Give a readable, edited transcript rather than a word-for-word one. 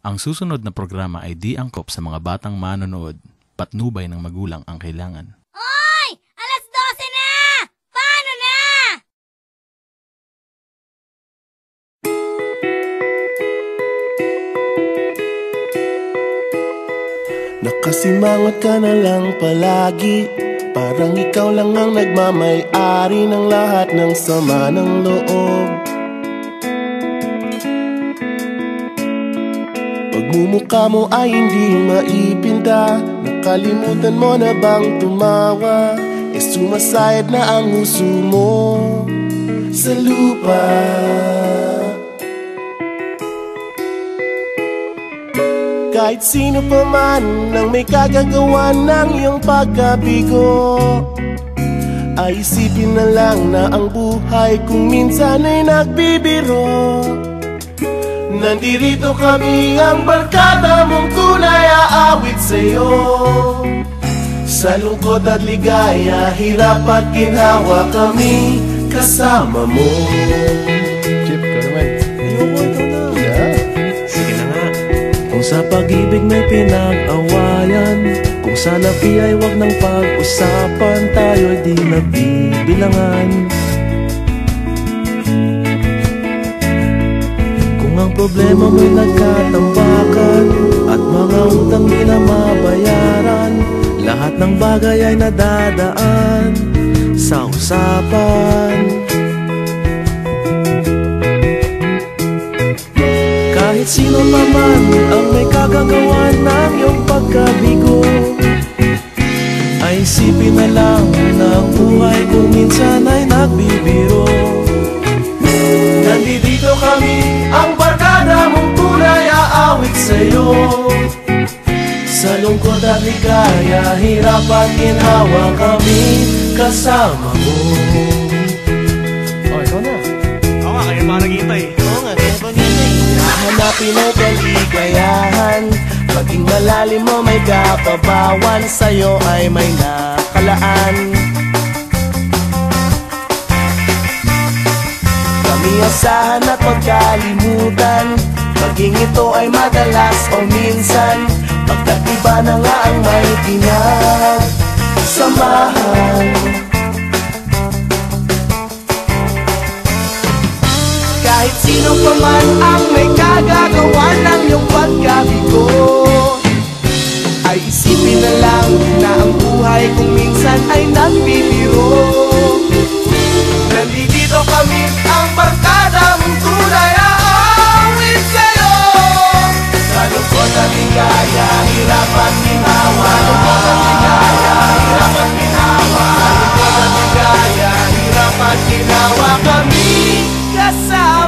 Ang susunod na programa ay di angkop sa mga batang manonood. Patnubay ng magulang ang kailangan. Oy! Alas 12 na! Paano na? Nakasimangot ka na lang palagi, parang ikaw lang ang nagmamay-ari ng lahat ng sama ng loob. Pagmumukha mo ay hindi maipinta, nakalimutan mo na bang tumawa? Sumasayad na ang huso mo sa lupa. Kahit sino pa man ang may kagagawa ng iyong pagkabigo, ay isipin na lang na ang buhay kung minsan ay nagbibiro. Nandirito kami, ang barkada mong tunay aawit sa'yo. Sa lungkot at ligaya, hirap at ginhawa, kami kasama mo. Chip, ka naman. Ayoko, ito na. Yeah. Sige na nga. Kung sa pag-ibig may pinag-awayan, kung sa labi ay wag nang pag-usapan, tayo'y di nagbibilangan. Kung ang problema mo'y nagkatambakan at mga utang di na mabayaran, lahat ng bagay ay nadadaan sa usapan. Kahit sino pa man ang may kagagawa ng iyong pagkabigo, ay isipin na lang na ang buhay kung minsan ay nagbibiro. Nandito kami, ang barkada mong tunay aawit sa'yo. Sa lungkot at ligaya, hirap at ginhawa, kami kasama mo. Oh, ikaw na. Oo nga, kaya pa naghihintay. Oo nga, kaya pa naghihintay. Hahanapin ay kaligayahan, maging malalim mo may kapabawan, sa'yo ay may nakalaan. Kami asahan at pagkalimutan, maging ito ay madalas o minsan, pagkat iba na nga ang may pinagsamahan. Kahit sino pa man ang may kagagawa ng iyong pagkabigo, ay isipin na lang na ang buhay kung minsan ay nagbibiro. Nandito kami, ang barkada mong tunay aawit sa'yo. Sa lungkot at ligaya, hirap at ginhawa. Sa lungkot at ligaya, hirap at ginhawa. Sa lungkot at ligaya, hirap at ginhawa, kami kasama.